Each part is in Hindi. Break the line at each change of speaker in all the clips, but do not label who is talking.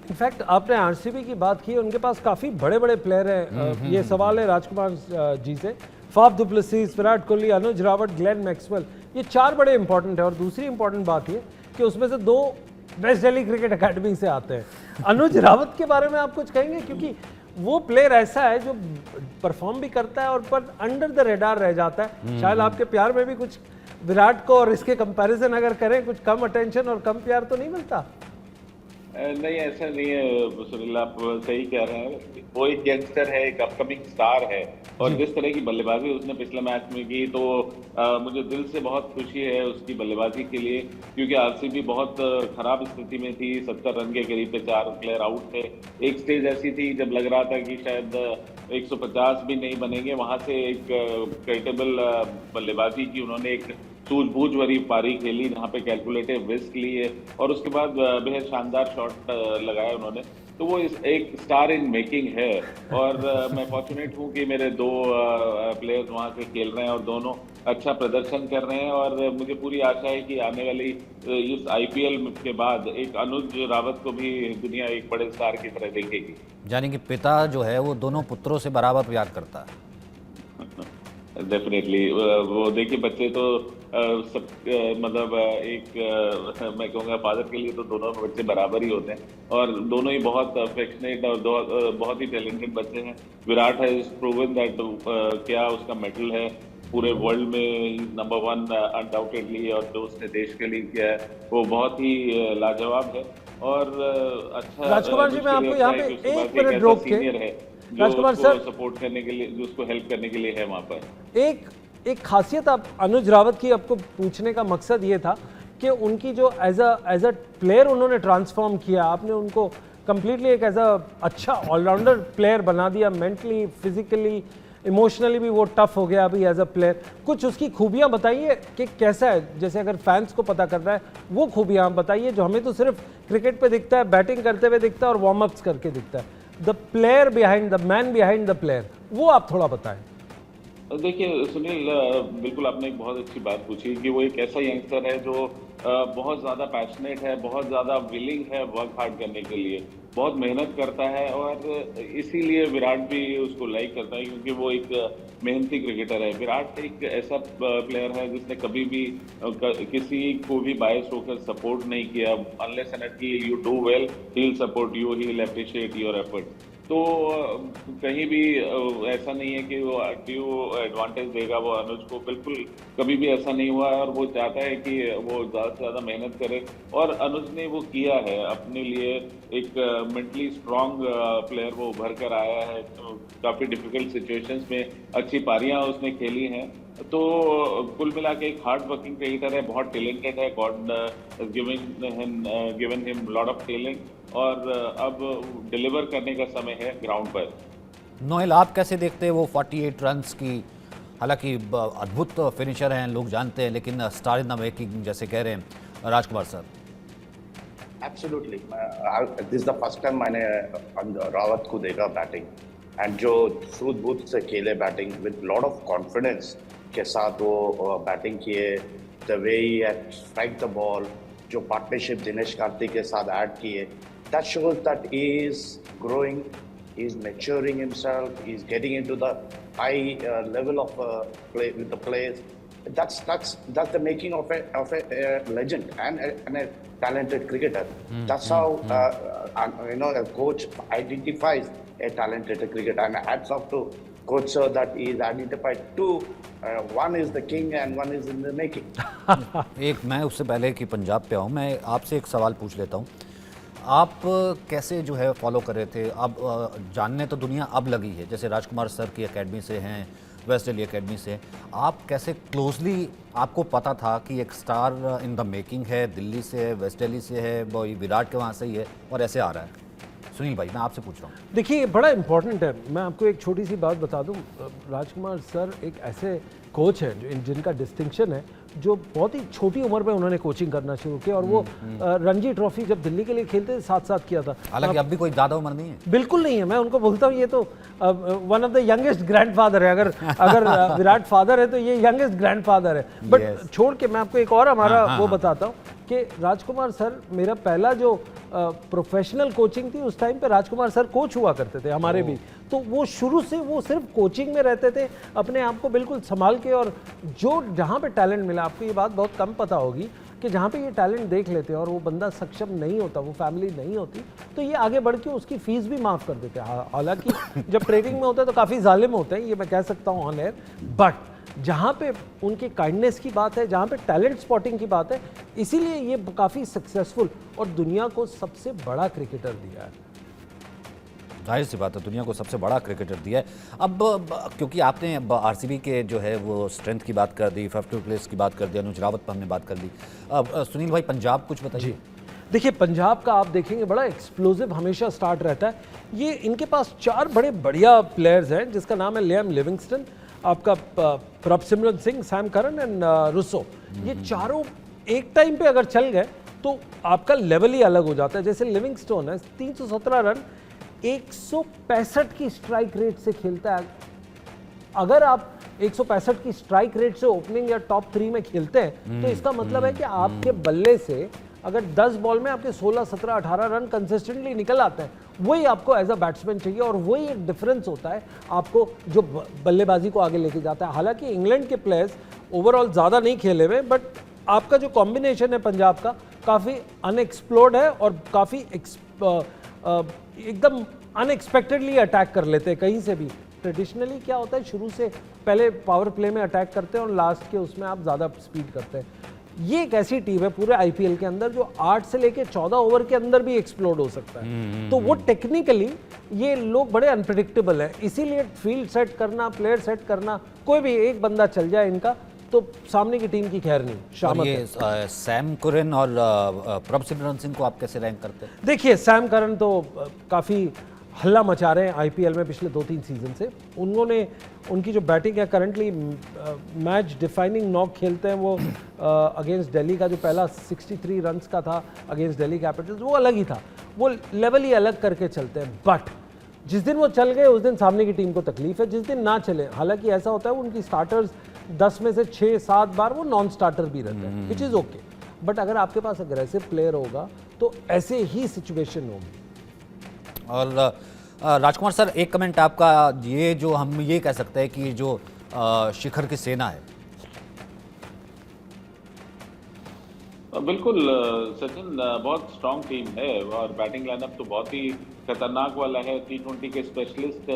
इनफैक्ट आपने आरसीबी की बात की, उनके पास काफ़ी बड़े बड़े प्लेयर हैं। ये सवाल है राजकुमार जी से। Faf du Plessis, Virat Kohli, Anuj Rawat, Glenn Maxwell, ये 4 बड़े इंपॉर्टेंट है। और दूसरी इंपॉर्टेंट बात ये कि उसमें से 2 वेस्ट दिल्ली क्रिकेट अकेडमी से आते हैं। अनुज रावत के बारे में आप कुछ कहेंगे, क्योंकि वो प्लेयर ऐसा है जो परफॉर्म भी करता है और पर अंडर द रेडार रह जाता है। शायद आपके प्यार में भी कुछ विराट को और इसके कंपैरिजन अगर करें, कुछ कम अटेंशन और कम प्यार तो नहीं मिलता?
नहीं, ऐसा नहीं है सुनील, आप सही कह रहे हैं। वो एक यंगस्टर है, एक अपकमिंग स्टार है, और जिस तरह की बल्लेबाजी उसने पिछले मैच में की, तो मुझे दिल से बहुत खुशी है उसकी बल्लेबाजी के लिए, क्योंकि आरसीबी बहुत खराब स्थिति में थी। 70 रन के करीब पे 4 प्लेयर आउट थे। एक स्टेज ऐसी थी जब लग रहा था कि शायद 150 भी नहीं बनेंगे। वहां से एक क्रेडिबल बल्लेबाजी की उन्होंने, एक सूझबूझ भरी पारी खेली जहाँ पे कैलकुलेटिव रिस्क लिए, और उसके बाद बेहद शानदार शॉट लगाया उन्होंने। तो वो एक स्टार इन मेकिंग है, और मैं फॉर्चुनेट हूँ कि मेरे 2 प्लेयर्स वहाँ से खेल रहे हैं और दोनों अच्छा प्रदर्शन कर रहे हैं। और मुझे पूरी आशा है कि आने वाली इस आईपीएल के बाद एक अनुज रावत को भी दुनिया एक बड़े स्टार की तरह देखेगी।
यानी कि पिता जो है वो दोनों पुत्रों से बराबर प्यार करता है।
डेफिनेटली। वो देखिए, बच्चे तो सब मतलब मैं कहूँगा फादर के लिए तो दोनों बच्चे बराबर ही होते हैं, और दोनों ही बहुत अफेक्शनेट और बहुत ही टैलेंटेड बच्चे हैं। विराट हैज प्रूवन दैट क्या उसका मेडल है पूरे वर्ल्ड में, नंबर 1 अनडाउटेडली, और जो उसने देश के लिए किया है वो बहुत ही लाजवाब है। और अच्छा,
राजकुमार जी, मैं आपको यहाँ पे 1 मिनट रोक के,
राजकुमार सर सपोर्ट करने के लिए, जो उसको हेल्प करने के लिए है वहाँ पर।
एक खासियत आप अनुज रावत की आपको पूछने का मकसद ये था कि उनकी जो एज अ प्लेयर उन्होंने ट्रांसफॉर्म किया, आपने उनको कंप्लीटली एक एज अ अच्छा ऑलराउंडर प्लेयर बना दिया। मेंटली, फिजिकली, इमोशनली भी वो टफ हो गया अभी एज अ प्लेयर। कुछ उसकी खूबियां बताइए कि कैसा है, जैसे अगर फैंस को पता करना है वो खूबियां आप बताइए जो हमें तो सिर्फ क्रिकेट पे दिखता है, बैटिंग करते हुए दिखता है और वार्म अप्स करके दिखता है। The player behind the man behind the player, वो आप थोड़ा बताएं।
देखिए सुनील, बिल्कुल आपने एक बहुत अच्छी बात पूछी कि वो एक ऐसा यंगस्टर है जो बहुत ज़्यादा पैशनेट है, बहुत ज़्यादा विलिंग है वर्क हार्ड करने के लिए, बहुत मेहनत करता है, और इसीलिए विराट भी उसको लाइक करता है, क्योंकि वो एक मेहनती क्रिकेटर है। विराट एक ऐसा प्लेयर है जिसने कभी भी किसी को भी बायस होकर सपोर्ट नहीं किया। Unless and until you do well, he will support you, he will appreciate your effort. तो कहीं भी ऐसा नहीं है कि वो ड्यू एडवांटेज देगा वो अनुज को, बिल्कुल कभी भी ऐसा नहीं हुआ है। और वो चाहता है कि वो ज़्यादा से ज़्यादा मेहनत करे, और अनुज ने वो किया है अपने लिए। एक मेंटली स्ट्रांग प्लेयर वो उभर कर आया है, काफ़ी डिफिकल्ट सिचुएशंस में अच्छी पारियां उसने खेली हैं। तो कुल मिला के एक हार्ड वर्किंग क्रिकेटर है, बहुत टैलेंटेड है। God given him lot of talent, और अब डिलीवर करने का समय है ग्राउंड पर।
नोएल, आप कैसे देखते हैं वो 48 रन्स की, हालांकि अद्भुत फिनिशर हैं लोग जानते हैं, लेकिन स्टार इन द मेकिंग जैसे कह रहे हैं Rajkumar sir?
Absolutely, this is the first time मैंने रावत को देखा बैटिंग, एंड जो सूझबूझ से खेले batting with lot of confidence के साथ वो बैटिंग किए, the way he strike the ball, जो पार्टनरशिप दिनेश कार्तिक के साथ ऐड किए, that shows that he is growing, he is maturing himself, he is getting into the high level of play with the players. That's the making of a legend and a talented cricketer. That's how a coach identifies a talented cricketer, and hats off to coach sir that he is identified two. One is the king and one is in the making.
एक मैं उससे पहले कि पंजाब पे आऊँ, मैं आपसे एक सवाल पूछ लेता हूँ। आप कैसे जो है फॉलो कर रहे थे? अब जानने तो दुनिया अब लगी है, जैसे राजकुमार सर की एकेडमी से हैं, वेस्ट दिल्ली एकेडमी से। आप कैसे क्लोजली, आपको पता था कि एक स्टार इन द मेकिंग है, दिल्ली से है, वेस्ट दिल्ली से है, वो विराट के वहाँ से ही है और ऐसे आ रहा है? सुनील भाई, मैं आपसे पूछ रहा हूँ।
देखिए, बड़ा इंपॉर्टेंट है। मैं आपको एक छोटी सी बात बता दूं, राजकुमार सर एक ऐसे कोच हैं जिनका डिस्टिंक्शन है, जो बहुत ही छोटी उम्र में उन्होंने कोचिंग करना शुरू किया, और वो रणजी ट्रॉफी जब दिल्ली के लिए खेलते थे साथ साथ किया था।
हालांकि अब भी कोई ज़्यादा उम्र नहीं है,
बिल्कुल नहीं है। मैं उनको बोलता हूँ ये तो one of the youngest grandfather है। अगर विराट फादर है तो ये यंगेस्ट ग्रैंडफादर है। बट छोड़ के मैं आपको एक और हमारा वो बताता हूँ कि राजकुमार सर, मेरा पहला जो प्रोफेशनल कोचिंग थी उस टाइम पे राजकुमार सर कोच हुआ करते थे हमारे भी। तो वो शुरू से वो सिर्फ कोचिंग में रहते थे, अपने आप को बिल्कुल संभाल के, और जो जहाँ पे टैलेंट मिला, आपको ये बात बहुत कम पता होगी कि जहाँ पे ये टैलेंट देख लेते हैं और वो बंदा सक्षम नहीं होता, वो फैमिली नहीं होती, तो ये आगे बढ़ के उसकी फीस भी माफ़ कर देते हैं। हालांकि जब ट्रेनिंग में होता है तो काफ़ी जालिम होते हैं, ये मैं कह सकता हूँ ऑन एयर, बट जहाँ पे उनकी काइंडनेस की बात है, जहाँ पे टैलेंट स्पॉटिंग की बात है, इसीलिए ये काफ़ी सक्सेसफुल और दुनिया को सबसे बड़ा क्रिकेटर दिया है।
जाहिर सी बात है, दुनिया को सबसे बड़ा क्रिकेटर दिया है। अब क्योंकि आपने आरसीबी के जो है वो स्ट्रेंथ की बात कर दी, 50 प्लेस की बात कर दी, अनुज रावत पर हमने बात कर दी। अब सुनील भाई, पंजाब कुछ बताइए।
देखिए, पंजाब का आप देखेंगे बड़ा एक्सप्लोसिव हमेशा स्टार्ट रहता है। ये इनके पास 4 बड़े बढ़िया प्लेयर्स हैं, जिसका नाम है लियाम लिविंगस्टन, आपका Prabhsimran Singh, Sam Curran and Rossouw. ये चारों एक टाइम पे अगर चल गए तो आपका लेवल ही अलग हो जाता है। जैसे लिविंगस्टोन है, 317 रन 165 की स्ट्राइक रेट से खेलता है। अगर आप 165 की स्ट्राइक रेट से ओपनिंग या टॉप 3 में खेलते हैं तो इसका मतलब है कि आपके बल्ले से अगर 10 बॉल में आपके 16, 17, 18 रन कंसिस्टेंटली निकल आते हैं, वही आपको एज अ बैट्समैन चाहिए, और वही एक डिफरेंस होता है आपको जो बल्लेबाजी को आगे लेके जाता है। हालांकि इंग्लैंड के प्लेयर्स ओवरऑल ज़्यादा नहीं खेले हुए, बट आपका जो कॉम्बिनेशन है पंजाब का काफ़ी अनएक्सप्लोर्ड है और काफ़ी एकदम अनएक्सपेक्टेडली अटैक कर लेते हैं कहीं से भी। ट्रेडिशनली क्या होता है, शुरू से पहले पावर प्ले में अटैक करते हैं और लास्ट के उसमें आप ज़्यादा स्पीड करते हैं। ये एक ऐसी टीम है पूरे आईपीएल के अंदर जो 8 से लेके 14 ओवर के अंदर भी एक्सप्लोड हो सकता है। तो वो टेक्निकली ये लोग बड़े अनप्रेडिक्टेबल है, इसीलिए फील्ड सेट करना, प्लेयर सेट करना, कोई भी एक बंदा चल जाए इनका तो सामने की टीम की खैर नहीं। शामत
ये सैम करन और प्रभसिमरन सिंह को आप कैसे रैंक करते हैं?
देखिए, सैम करन तो काफ़ी हल्ला मचा रहे हैं आईपीएल में पिछले 2-3 सीजन से। उनकी जो बैटिंग है करंटली, मैच डिफाइनिंग नॉक खेलते हैं वो अगेंस्ट दिल्ली का जो पहला 63 रन्स का था अगेंस्ट दिल्ली कैपिटल्स, वो अलग ही था, वो लेवल ही अलग करके चलते हैं। बट जिस दिन वो चल गए उस दिन सामने की टीम को तकलीफ है, जिस दिन ना चले, हालांकि ऐसा होता है उनकी स्टार्टर्स 10 में से 6-7 बार वो नॉन स्टार्टर भी रहते हैं, विच इज़ ओके। बट अगर आपके पास अग्रेसिव प्लेयर होगा तो ऐसे ही सिचुएशन होगी।
और राजकुमार सर, एक कमेंट आपका, ये जो हम ये कह सकते हैं कि जो शिखर की सेना है।
बिल्कुल सचिन, बहुत स्ट्रांग टीम है और बैटिंग लाइनअप तो बहुत ही खतरनाक वाला है। T20 के स्पेशलिस्ट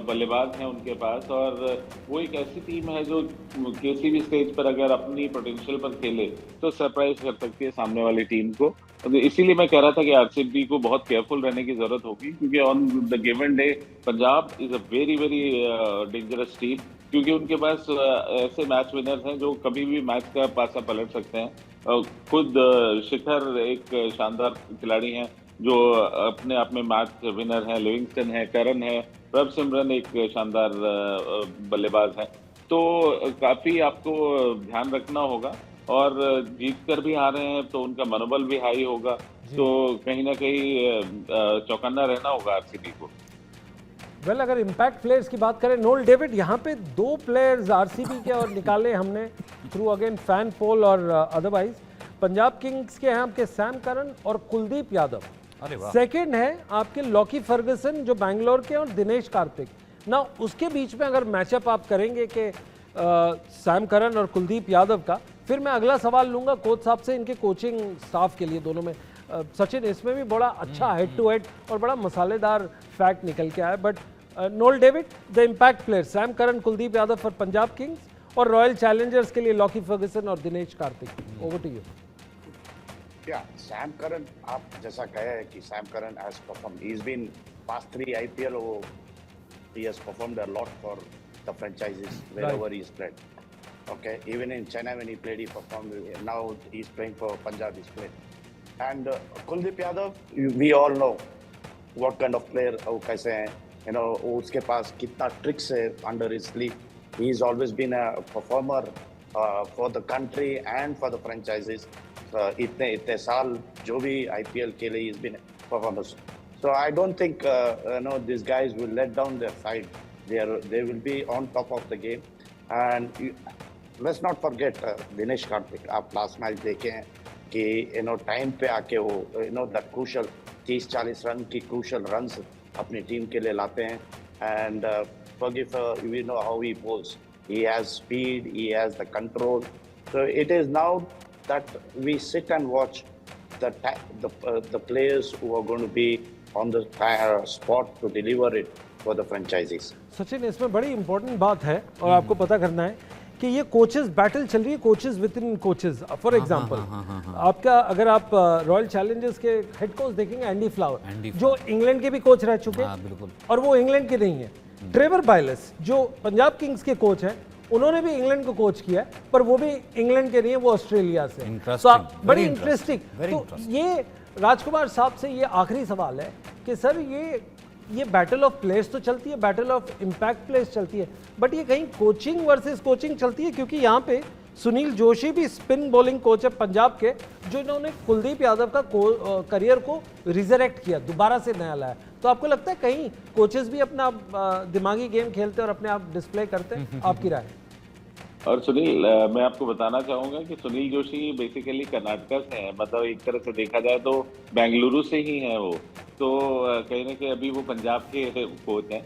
बल्लेबाज हैं उनके पास, और वो एक ऐसी टीम है जो किसी भी स्टेज पर अगर अपनी पोटेंशियल पर खेले तो सरप्राइज कर सकती है सामने वाली टीम को। इसीलिए मैं कह रहा था कि आरसीबी को बहुत केयरफुल रहने की जरूरत होगी, क्योंकि on the given day Punjab is a very very dangerous team, क्योंकि उनके पास ऐसे मैच विनर्स हैं जो कभी भी मैच का पासा पलट सकते हैं। खुद शिखर एक शानदार खिलाड़ी हैं जो अपने आप में मैच विनर हैं, लिविंगस्टन है, करन है, प्रभसिमरन एक शानदार बल्लेबाज हैं। तो काफ़ी आपको ध्यान रखना होगा, और जीत कर भी आ रहे हैं तो उनका मनोबल भी हाई होगा, तो कहीं ना कहीं चौकन्ना रहना होगा आरसीबी को।
वेल, अगर इम्पैक्ट प्लेयर्स की बात करें, नोल डेविड यहाँ पे 2 प्लेयर्स आरसीबी के और निकाले हमने थ्रू अगेन फैन पोल और अदरवाइज। पंजाब किंग्स के हैं आपके सैम करन और कुलदीप यादव।
अरे वाह।
सेकंड है आपके लॉकी फर्गसन जो बैंगलोर के, और दिनेश कार्तिक। ना उसके बीच में अगर मैचअप आप करेंगे कि सैम करन और कुलदीप यादव का, फिर मैं अगला सवाल लूंगा कोच साहब से इनके कोचिंग स्टाफ के लिए दोनों में। सचिन, इसमें भी बड़ा अच्छा हेड टू हेड और बड़ा मसालेदार फैक्ट निकल के आया। बट नोल David, the impact player Sam Curran, Kuldeep Yadav for Punjab Kings, और रॉयल चैलेंजर्स के लिए लॉकी फर्गसन और Dinesh Karthik. Over to you.
Yeah, Sam Curran, आप जैसा कहे हैं कि Sam Curran has performed. He's been past 3 IPL. He has performed a lot for the franchises wherever he's played. Okay, even in Chennai when he played, he performed. Now he's playing for Punjab. He's played. And Kuldeep Yadav, we all know what kind of player वो कैसे हैं. You know, उसके पास कितना tricks है under his sleeve. He's always been a performer for the country and for the franchises. इतने साल जो भी IPL के लिए he's been a performer. So I don't think these guys will let down their side. They will be on top of the game. And let's not forget Dinesh Karthik. आप last match देखे हैं कि time पे आके वो the crucial 30-40 रन की crucial runs अपनी टीम के लिए लाते हैं. And forgive we know how he bowls. He has speed. He has the control. So it is now that we sit and watch the players who are going to be on the spot to deliver it for the franchises.
Sachin, इसमें बड़ी इंपॉर्टेंट बात है और आपको पता करना है कि ये कोचेस बैटल चल रही है, coaches with in coaches. For example आपका अगर आप रॉयल चैलेंजर्स के हेड कोच देखेंगे एंडी फ्लावर, जो इंग्लैंड के भी कोच रह चुके हैं और वो इंग्लैंड के नहीं है. ट्रेवर बायलस जो पंजाब किंग्स के कोच हैं, उन्होंने भी इंग्लैंड को कोच किया है, पर वो भी इंग्लैंड के नहीं है, वो ऑस्ट्रेलिया से. तो बड़ी इंटरेस्टिंग. तो ये राजकुमार साहब से ये आखिरी सवाल है कि सर ये बैटल ऑफ प्लेयर्स तो चलती है, बैटल ऑफ इम्पैक्ट प्लेयर्स चलती है, बट ये कहीं कोचिंग वर्सेस कोचिंग चलती है? क्योंकि यहाँ पे सुनील जोशी भी स्पिन बॉलिंग कोच है पंजाब के, जो इन्होंने कुलदीप यादव का करियर को रिजरेक्ट किया, दोबारा से नया लाया. तो आपको लगता है कहीं कोचेस भी अपना दिमागी गेम खेलते और अपने आप डिस्प्ले करते हैं? आपकी राय?
और सुनील, मैं आपको बताना चाहूंगा कि सुनील जोशी बेसिकली कर्नाटका से हैं. मतलब एक तरह से देखा जाए तो बेंगलुरु से ही हैं वो. तो कहीं ना कहीं अभी वो पंजाब के कोच हैं.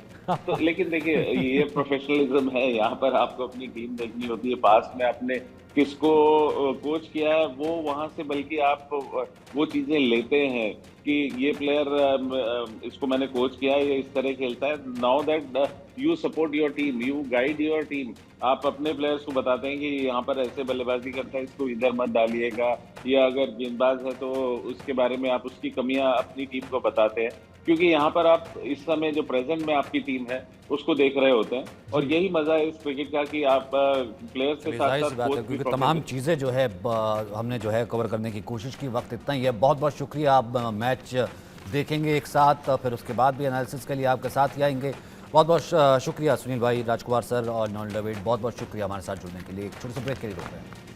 तो लेकिन देखिए, ये प्रोफेशनलिज्म है. यहाँ पर आपको अपनी टीम देखनी होती है. पास में आपने किसको कोच किया है वो वहां से, बल्कि आप वो चीजें लेते हैं कि ये प्लेयर, इसको मैंने कोच किया है, ये इस तरह खेलता है. Now that you support your team, you guide your team. आप अपने प्लेयर्स को बताते हैं कि यहाँ पर ऐसे बल्लेबाजी करता है, इसको इधर मत डालिएगा, या अगर गेंदबाज है तो उसके बारे में आप उसकी कमियां अपनी टीम को बताते हैं. क्योंकि यहाँ पर आप इस समय जो प्रेजेंट में आपकी टीम है उसको देख रहे होते हैं. और यही मजा है इस क्रिकेट का कि आप प्लेयर्स के साथ साथ कोच भी.
क्योंकि तमाम चीज़ें जो है हमने जो है कवर करने की कोशिश की. वक्त इतना ही है. बहुत बहुत शुक्रिया. आप मैच देखेंगे एक साथ, फिर उसके बाद भी एनालिसिस के लिए आपके साथ ही आएंगे. बहुत बहुत शुक्रिया सुनील भाई, राजकुमार सर और नॉन डेविड, बहुत बहुत शुक्रिया हमारे साथ जुड़ने के लिए. एक छोटे से ब्रेक के लिए रुक रहे हैं.